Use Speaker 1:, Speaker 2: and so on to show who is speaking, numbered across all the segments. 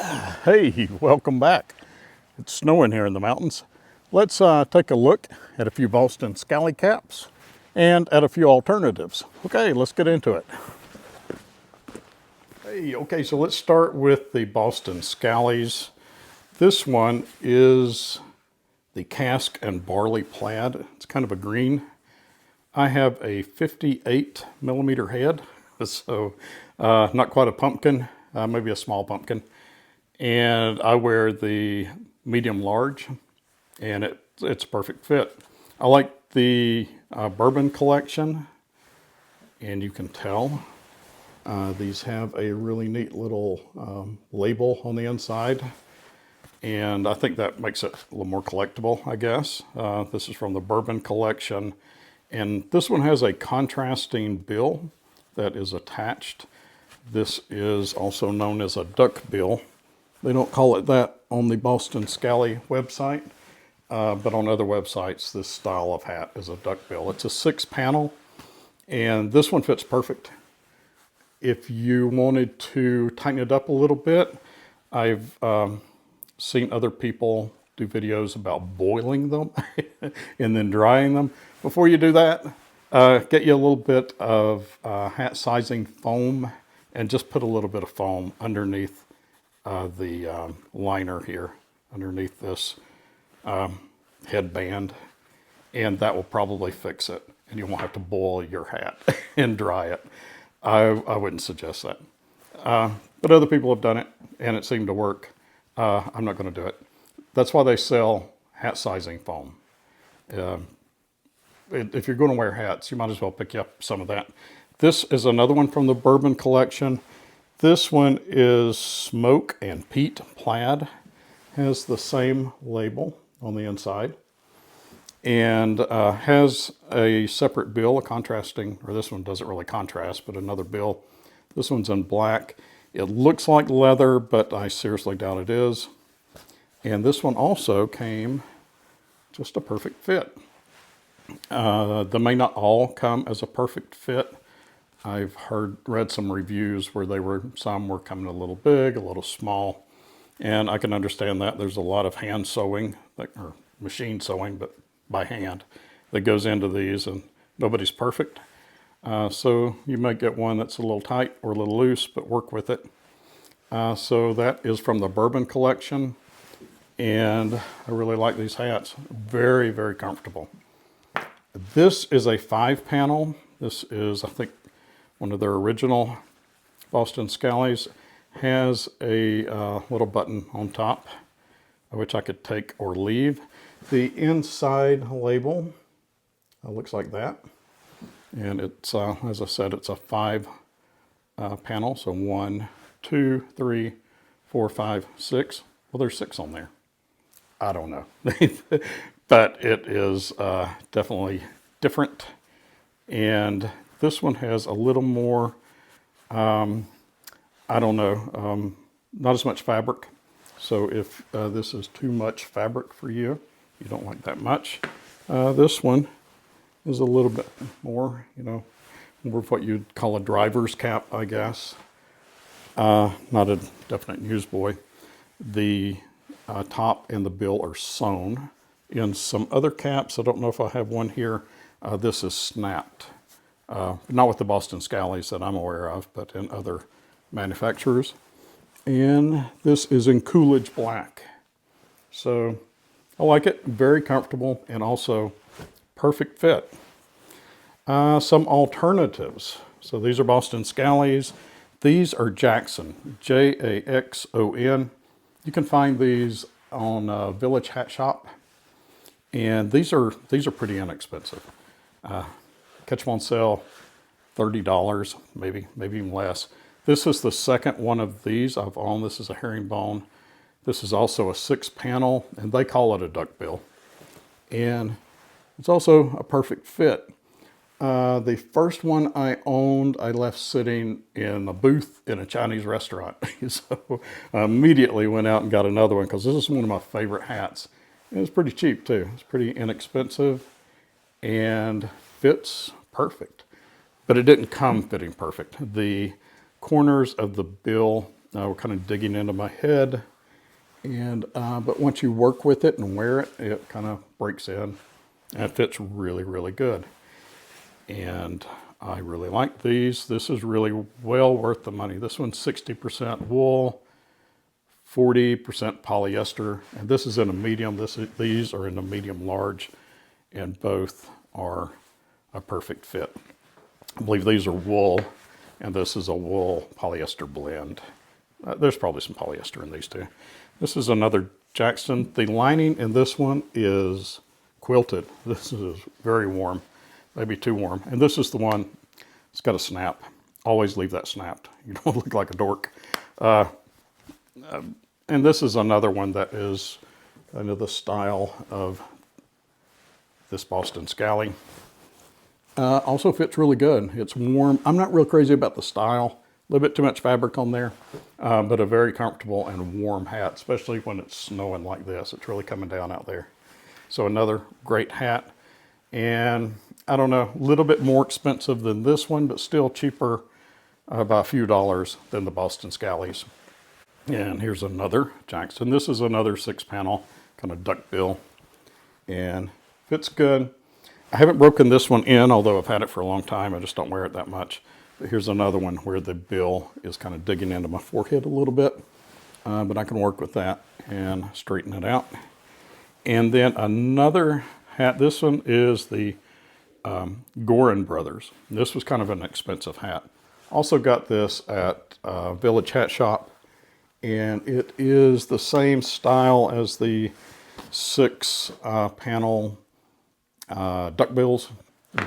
Speaker 1: Hey, welcome back. It's snowing here in the mountains. Let's take a look at a few Boston Scally caps and at a few alternatives. Okay, let's get into it. Hey, okay, so let's start with the Boston Scallies. This one is the cask and barley plaid. It's kind of a green. I have a 58 millimeter head, so not quite a pumpkin, maybe a small pumpkin. And I wear the medium large, and it's a perfect fit. I like the bourbon collection, and you can tell these have a really neat little label on the inside, and I think that makes it a little more collectible, I guess. This is from the bourbon collection, and this one has a contrasting bill that is attached. This is also known as a duck bill. They don't call it that on the Boston Scally website, but on other websites, this style of hat is a duckbill. It's a 6-panel, and this one fits perfect. If you wanted to tighten it up a little bit, I've seen other people do videos about boiling them and then drying them. Before you do that, get you a little bit of hat sizing foam and just put a little bit of foam underneath the liner here, underneath this headband, and that will probably fix it, and you won't have to boil your hat and dry it. I wouldn't suggest that, but other people have done it and it seemed to work. I'm not going to do it. That's why they sell hat sizing foam. If you're going to wear hats, you might as well pick up some of that. This is another one from the bourbon collection. This one is Smoke and Peat Plaid. Has the same label on the inside, and has a separate bill, a contrasting, or this one doesn't really contrast, but another bill. This one's in black. It looks like leather, but I seriously doubt it is. And this one also came just a perfect fit. They may not all come as a perfect fit. I've read some reviews where some were coming a little big, a little small, and I can understand that. There's a lot of hand sewing, or machine sewing, but by hand, that goes into these, and nobody's perfect. So you might get one that's a little tight or a little loose, but work with it. So that is from the bourbon collection, and I really like these hats. Very, very comfortable. This is a 5-panel. This is, I think, one of their original Boston Scallies. Has a little button on top, which I could take or leave. The inside label looks like that. And it's, as I said, it's a 5 panel. So 1, 2, 3, 4, 5, 6. Well, there's 6 on there. I don't know. But it is definitely different. And this one has a little more, I don't know, not as much fabric. So if this is too much fabric for you, you don't like that much, this one is a little bit more, more of what you'd call a driver's cap, I guess. Not a definite newsboy. The top and the bill are sewn. In some other caps, I don't know if I have one here, this is snapped. Not with the Boston Scallies that I'm aware of, but in other manufacturers. And this is in Coolidge Black. So I like it, very comfortable, and also perfect fit. Some alternatives. So these are Boston Scallies. These are Jaxon, Jaxon. You can find these on Village Hat Shop. And these are pretty inexpensive. Catch them on sale, $30, maybe even less. This is the second one of these I've owned. This is a herringbone. This is also a 6-panel, and they call it a duckbill. And it's also a perfect fit. The first one I owned, I left sitting in a booth in a Chinese restaurant. So I immediately went out and got another one because this is one of my favorite hats. It was pretty cheap too. It's pretty inexpensive and fits perfect. But it didn't come fitting perfect. The corners of the bill were kind of digging into my head. And but once you work with it and wear it, it kind of breaks in, and it fits really, really good. And I really like these. This is really well worth the money. This one's 60% wool, 40% polyester, and this is in a medium. These are in a medium large, and both are a perfect fit. I believe these are wool, and this is a wool polyester blend. There's probably some polyester in these too. This is another Jaxon. The lining in this one is quilted. This is very warm, maybe too warm. And this is the one, it's got a snap. Always leave that snapped. You don't look like a dork. And this is another one that is kind of the style of this Boston SCALLY. Also fits really good. It's warm. I'm not real crazy about the style. A little bit too much fabric on there, but a very comfortable and warm hat, especially when it's snowing like this. It's really coming down out there. So another great hat. And I don't know, a little bit more expensive than this one, but still cheaper by a few dollars than the Boston SCALLYs. And here's another Jaxon. This is another 6-panel kind of duckbill, and fits good. I haven't broken this one in, although I've had it for a long time. I just don't wear it that much. But here's another one where the bill is kind of digging into my forehead a little bit, but I can work with that and straighten it out. And then another hat. This one is the Goran Brothers. This was kind of an expensive hat. Also got this at Village Hat Shop, and it is the same style as the 6-panel duckbills,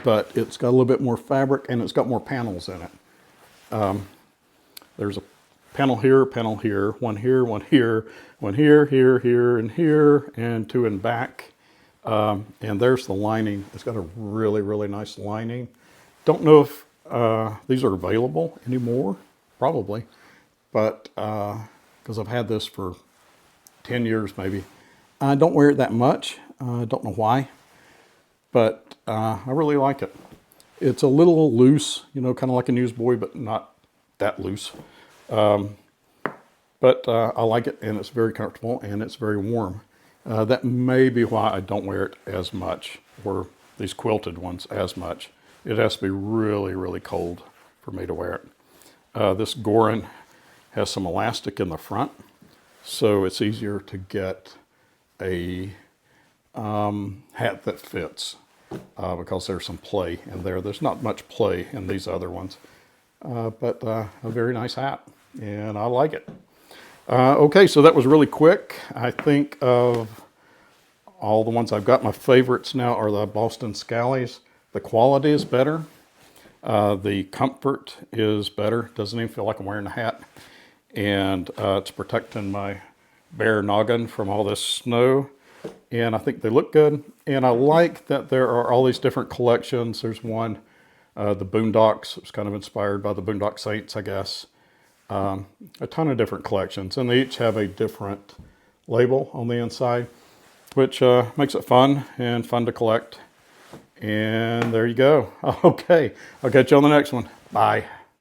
Speaker 1: but it's got a little bit more fabric and it's got more panels in it. There's a panel here, one here, one here, one here, here, and here, and 2 in back. And there's the lining. It's got a really, really nice lining. Don't know if these are available anymore, probably, but because I've had this for 10 years maybe. I don't wear it that much. I don't know why, but I really like it. It's a little loose, you know, kind of like a newsboy, but not that loose. But I like it, and it's very comfortable, and it's very warm. That may be why I don't wear it as much, or these quilted ones as much. It has to be really, really cold for me to wear it. This Goran has some elastic in the front, so it's easier to get a hat that fits because there's some play in there. There's not much play in these other ones, but a very nice hat, and I like it. Okay, so that was really quick. I think of all the ones I've got, my favorites now are the Boston SCALLYs. The quality is better. The comfort is better. Doesn't even feel like I'm wearing a hat. And it's protecting my bare noggin from all this snow. And I think they look good. And I like that there are all these different collections. There's one, the Boondocks. It was kind of inspired by the Boondock Saints, I guess. A ton of different collections. And they each have a different label on the inside, which makes it fun and fun to collect. And there you go. Okay, I'll catch you on the next one. Bye.